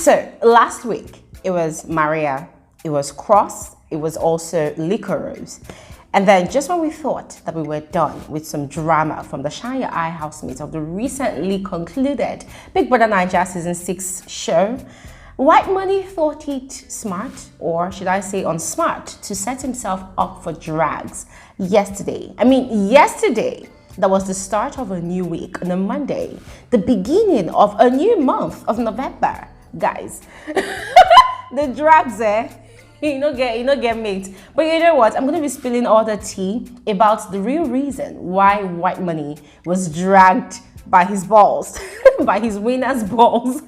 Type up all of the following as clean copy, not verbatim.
So last week, it was Maria, it was Cross, it was also LIQUOROSE. And then just when we thought that we were done with some drama from the Shine Your Eye housemates of the recently concluded Big Brother Naija Season 6 show, Whitemoney thought it smart, or should I say unsmart, to set himself up for drags yesterday. Yesterday, that was the start of a new week on a Monday, the beginning of a new month of November. Guys, the drags you know get mate. But you know what? I'm going to be spilling all the tea about the real reason why Whitemoney was dragged by his balls, by his winner's balls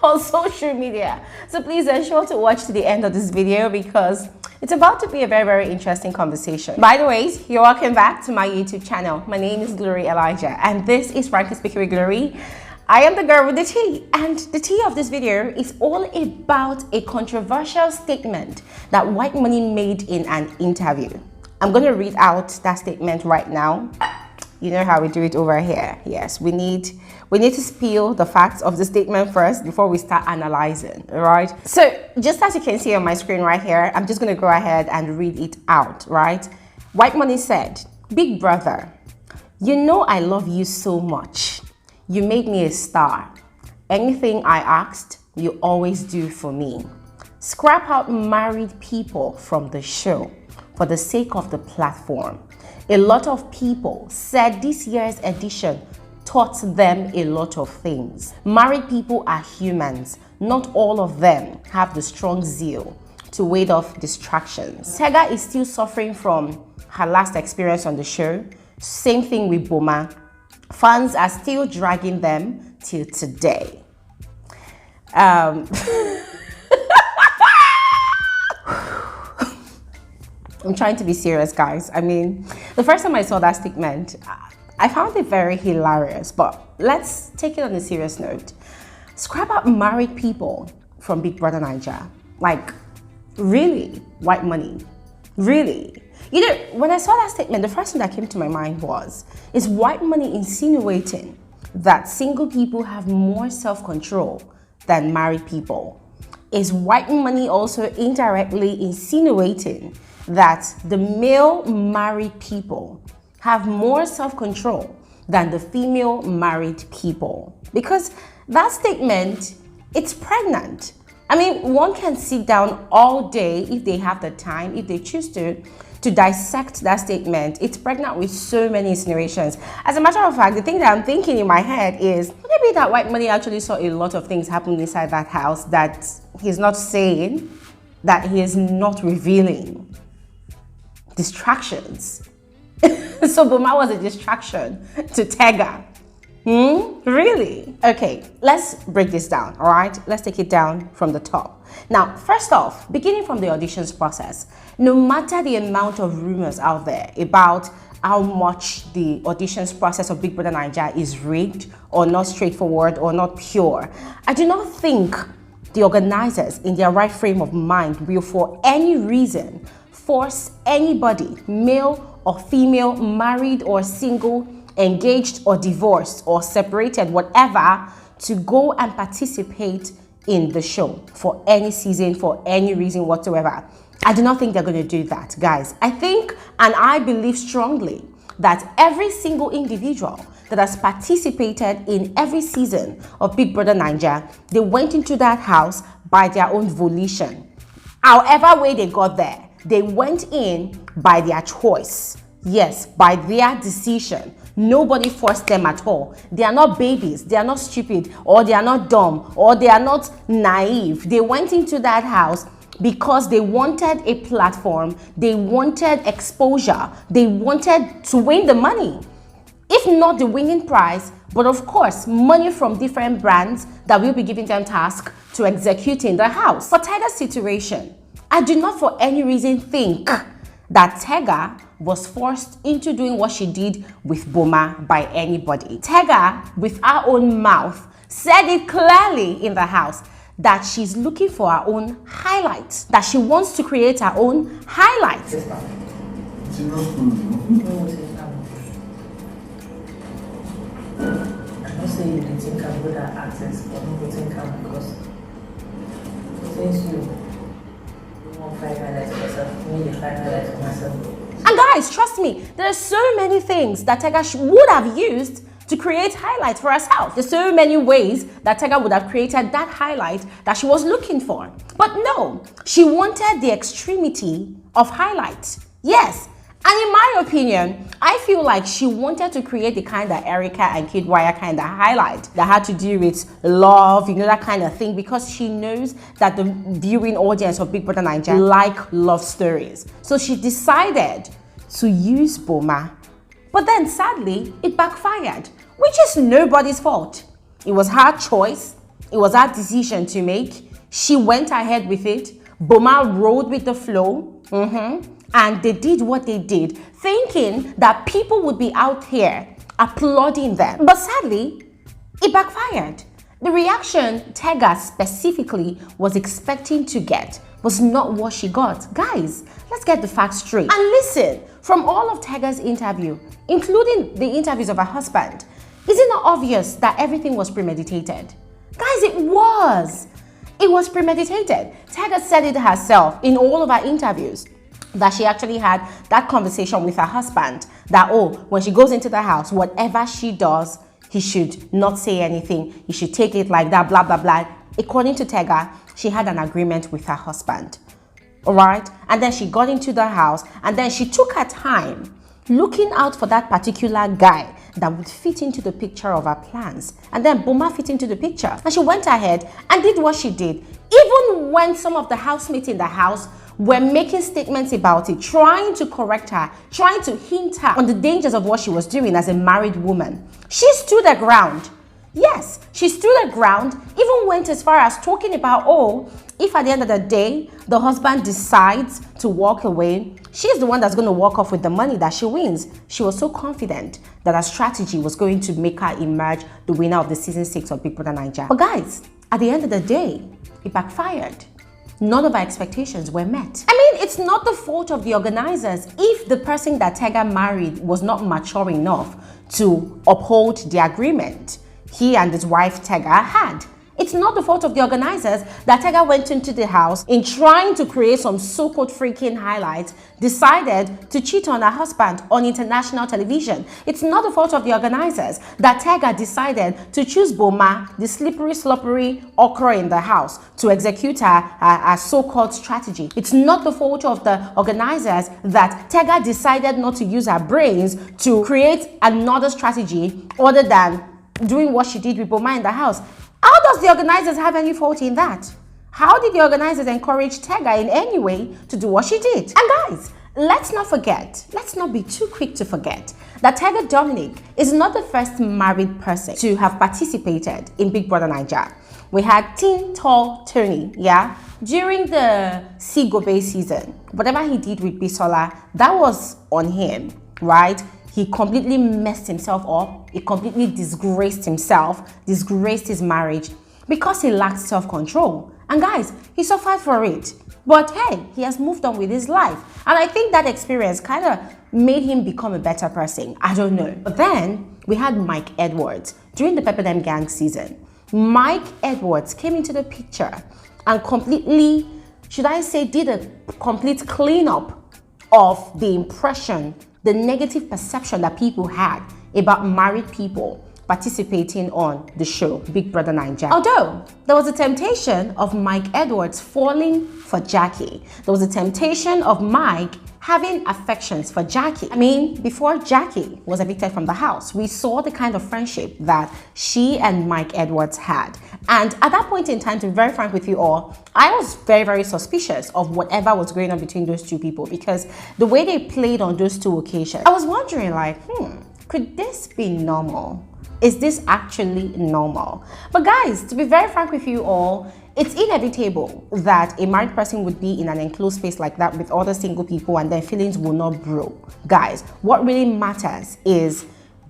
on social media. So please ensure to watch to the end of this video because it's about to be a very, very interesting conversation. By the way, you're welcome back to my YouTube channel. My name is Glory Elijah and this is Frankly Speaking with Glory. I am the girl with the tea, and the tea of this video is all about a controversial statement that Whitemoney made in an interview. I'm going to read out that statement right now. You know how we do it over here. Yes, we need to spill the facts of the statement first before we start analyzing, all right? So just as you can see on my screen right here, I'm just going to go ahead and read it out, right? Whitemoney said, "Big brother, you know I love you so much. You made me a star. Anything I asked, you always do for me. Scrap out married people from the show for the sake of the platform. A lot of people said this year's edition taught them a lot of things. Married people are humans. Not all of them have the strong zeal to ward off distractions. Tega is still suffering from her last experience on the show. Same thing with Boma. Fans are still dragging them till today." I'm trying to be serious, guys. The first time I saw that statement, I found it very hilarious, but let's take it on a serious note. Scrap out married people from Big Brother Naija. Like, really? Whitemoney? Really? You know, when I saw that statement, the first thing that came to my mind is Whitemoney insinuating that single people have more self-control than married people? Is Whitemoney also indirectly insinuating that the male married people have more self-control than the female married people? Because that statement, it's pregnant. One can sit down all day if they have the time, if they choose to dissect that statement. It's pregnant with so many insinuations. As a matter of fact, the thing that I'm thinking in my head is, could it be that Whitemoney actually saw a lot of things happen inside that house that he's not saying, that he is not revealing? Distractions. So Boma was a distraction to Tega. Really? Okay, let's break this down, all right? Let's take it down from the top. Now, first off, beginning from the auditions process, no matter the amount of rumors out there about how much the auditions process of Big Brother Naija is rigged or not straightforward or not pure, I do not think the organizers in their right frame of mind will for any reason force anybody, male or female, married or single, engaged or divorced or separated, whatever, to go and participate in the show for any season, for any reason whatsoever. I do not think they're going to do that, guys. I think, and I believe strongly, that every single individual that has participated in every season of Big Brother Naija, they went into that house by their own volition. However way they got there, they went in by their choice. Yes, by their decision. Nobody forced them at all. They are not babies, they are not stupid, or they are not dumb, or they are not naive. They went into that house because they wanted a platform, they wanted exposure, they wanted to win the money. If not the winning prize, but of course, money from different brands that will be giving them tasks to execute in the house. For Tega's situation, I do not for any reason think that Tega was forced into doing what she did with Boma by anybody. Tega, with her own mouth, said it clearly in the house that she's looking for her own highlights, that she wants to create her own highlights. I'm not saying you can think I'm good at accents, but I'm not think I'm because going slow. You want 5 highlights for yourself. You need a 5 highlights for myself. And guys, trust me, there are so many things that Tega would have used to create highlights for herself. There's so many ways that Tega would have created that highlight that she was looking for. But no, she wanted the extremity of highlights. Yes. And in my opinion, I feel like she wanted to create the kind of Erica and Kid Wire kind of highlight that had to do with love, you know, that kind of thing, because she knows that the viewing audience of Big Brother Naija like love stories. So she decided to use Boma. But then sadly, it backfired, which is nobody's fault. It was her choice. It was her decision to make. She went ahead with it. Boma rode with the flow. And they did what they did, thinking that people would be out here applauding them. But sadly, it backfired. The reaction Tega specifically was expecting to get was not what she got. Guys, let's get the facts straight. And listen, from all of Tega's interview, including the interviews of her husband, is it not obvious that everything was premeditated? Guys, it was. It was premeditated. Tega said it herself in all of her interviews, that she actually had that conversation with her husband that, oh, when she goes into the house, whatever she does, he should not say anything. He should take it like that, blah, blah, blah. According to Tega, she had an agreement with her husband. All right. And then she got into the house and then she took her time looking out for that particular guy that would fit into the picture of her plans. And then Boma fit into the picture. And she went ahead and did what she did. Even when some of the housemates in the house were making statements about it, trying to correct her, trying to hint her on the dangers of what she was doing as a married woman, she stood her ground. Yes, she stood her ground, even went as far as talking about, oh, if at the end of the day, the husband decides to walk away, she's the one that's going to walk off with the money that she wins. She was so confident that her strategy was going to make her emerge the winner of the season 6 of Big Brother Naija. But guys, at the end of the day, it backfired. None of our expectations were met. I mean, it's not the fault of the organizers if the person that Tega married was not mature enough to uphold the agreement he and his wife Tega had. It's not the fault of the organizers that Tega went into the house in trying to create some so-called freaking highlights, decided to cheat on her husband on international television. It's not the fault of the organizers that Tega decided to choose Boma, the slippery, sloppery okra in the house, to execute her so-called strategy. It's not the fault of the organizers that Tega decided not to use her brains to create another strategy other than doing what she did with Boma in the house. How does the organizers have any fault in that? How did the organizers encourage Tega in any way to do what she did? And guys, let's not forget, let's not be too quick to forget that Tega Dominic is not the first married person to have participated in Big Brother Naija. We had Teen Tall Tony, yeah, during the Sigobe season. Whatever he did with Bisola, that was on him, right? He completely messed himself up. He completely disgraced himself, disgraced his marriage because he lacked self-control. And guys, he suffered for it. But hey, he has moved on with his life. And I think that experience kind of made him become a better person. I don't know. But then we had Mike Edwards during the Pepper Dem Gang season. Mike Edwards came into the picture and completely, should I say, did a complete cleanup of the impression, the negative perception that people had about married people participating on the show Big Brother Naija. Although there was a temptation of Mike Edwards falling for Jackie, there was a temptation of Mike having affections for Jackie. I mean, before Jackie was evicted from the house, we saw the kind of friendship that she and Mike Edwards had. And at that point in time, to be very frank with you all, I was very, very suspicious of whatever was going on between those two people, because the way they played on those two occasions, I was wondering like, could this be normal? Is this actually normal? But guys, to be very frank with you all, it's inevitable that a married person would be in an enclosed space like that with other single people and their feelings will not grow. Guys, what really matters is,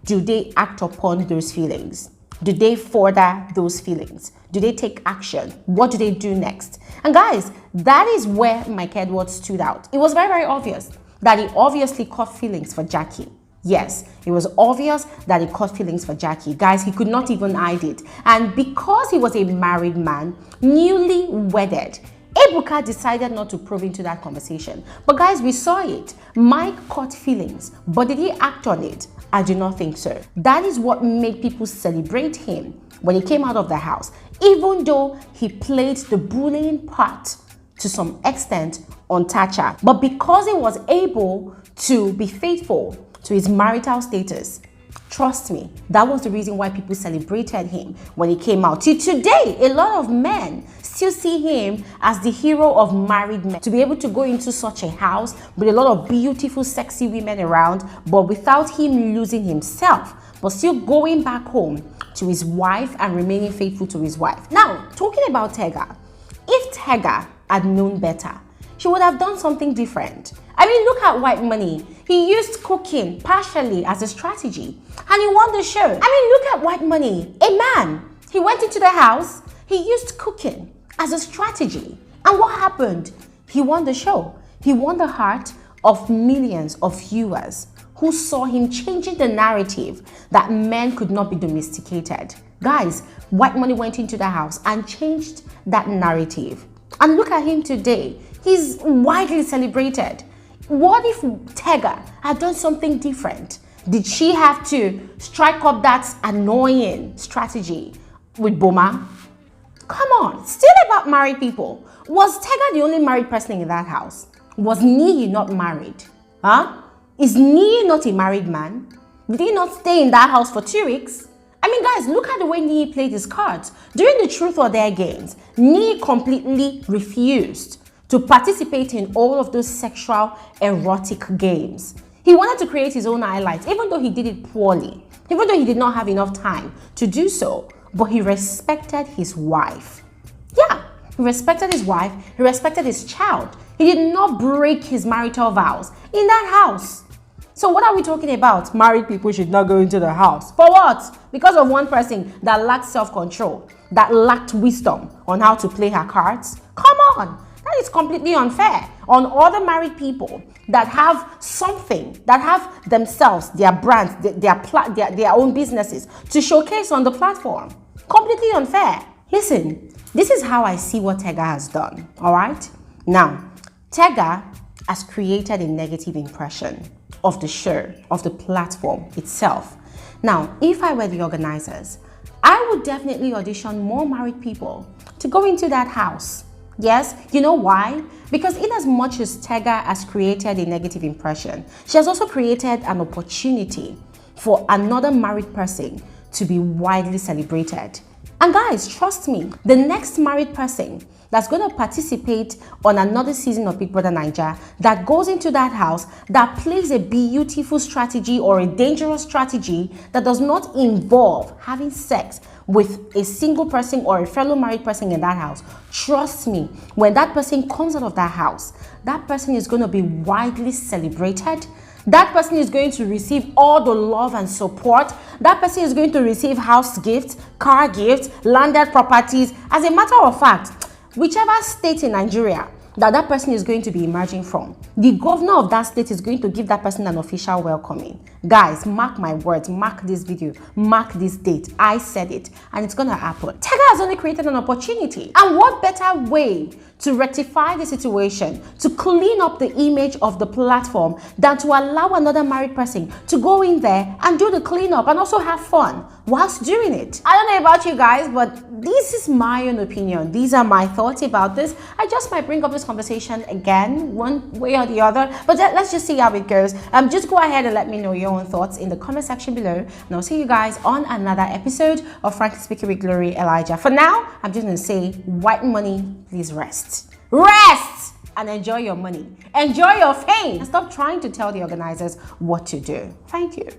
do they act upon those feelings? Do they further those feelings? Do they take action? What do they do next? And guys, that is where Mike Edwards stood out. It was very, very obvious that he obviously caught feelings for Jackie. Yes, it was obvious that he caught feelings for Jackie. Guys, he could not even hide it. And because he was a married man, newly wedded, Ebuka decided not to probe into that conversation. But guys, we saw it. Mike caught feelings, but did he act on it? I do not think so. That is what made people celebrate him when he came out of the house, even though he played the bullying part to some extent on Tacha. But because he was able to be faithful to his marital status, trust me, that was the reason why people celebrated him when he came out. Till today, a lot of men still see him as the hero of married men. To be able to go into such a house with a lot of beautiful, sexy women around, but without him losing himself, but still going back home to his wife and remaining faithful to his wife. Now, talking about Tega, if Tega had known better, she would have done something different. I mean, look at Whitemoney. He used cooking partially as a strategy and he won the show. I mean, look at Whitemoney, a man. He went into the house, he used cooking as a strategy. And what happened? He won the show. He won the heart of millions of viewers who saw him changing the narrative that men could not be domesticated. Guys, Whitemoney went into the house and changed that narrative. And look at him today. He's widely celebrated. What if Tega had done something different? Did she have to strike up that annoying strategy with Boma? Come on, still about married people. Was Tega the only married person in that house? Was Niyi not married? Huh? Is Niyi not a married man? Did he not stay in that house for 2 weeks? I mean, guys, look at the way Niyi played his cards. During the Truth or Dare games, Niyi completely refused to participate in all of those sexual, erotic games. He wanted to create his own highlights, even though he did it poorly, even though he did not have enough time to do so, but he respected his wife. Yeah, he respected his wife, he respected his child. He did not break his marital vows in that house. So what are we talking about? Married people should not go into the house. For what? Because of one person that lacked self-control, that lacked wisdom on how to play her cards? Come on. That is completely unfair on other married people that have something, that have themselves, their brands, their own businesses to showcase on the platform. Completely unfair. Listen, this is how I see what Tega has done, all right? Now, Tega has created a negative impression of the show, of the platform itself. Now, if I were the organizers, I would definitely audition more married people to go into that house. Yes, you know why? Because in as much as Tega has created a negative impression, she has also created an opportunity for another married person to be widely celebrated. And guys, trust me, the next married person that's going to participate on another season of Big Brother Naija, that goes into that house, that plays a beautiful strategy or a dangerous strategy that does not involve having sex with a single person or a fellow married person in that house, trust me, when that person comes out of that house, that person is going to be widely celebrated. That person is going to receive all the love and support. That person is going to receive house gifts, car gifts, landed properties. As a matter of fact, whichever state in Nigeria that person is going to be emerging from, the governor of that state is going to give that person an official welcoming. Guys, mark my words, mark this video, mark this date. I said it, and it's gonna happen. Tega has only created an opportunity. And what better way to rectify the situation, to clean up the image of the platform, than to allow another married person to go in there and do the cleanup and also have fun whilst doing it. I don't know about you guys, but this is my own opinion. These are my thoughts about this. I just might bring up this conversation again, one way or the other, but let's just see how it goes. Just go ahead and let me know your own thoughts in the comment section below, and I'll see you guys on another episode of Frankly Speaking with Glory Elijah. For now, I'm just gonna say, Whitemoney, please rest. Rest and enjoy your money. Enjoy your fame. And stop trying to tell the organizers what to do. Thank you.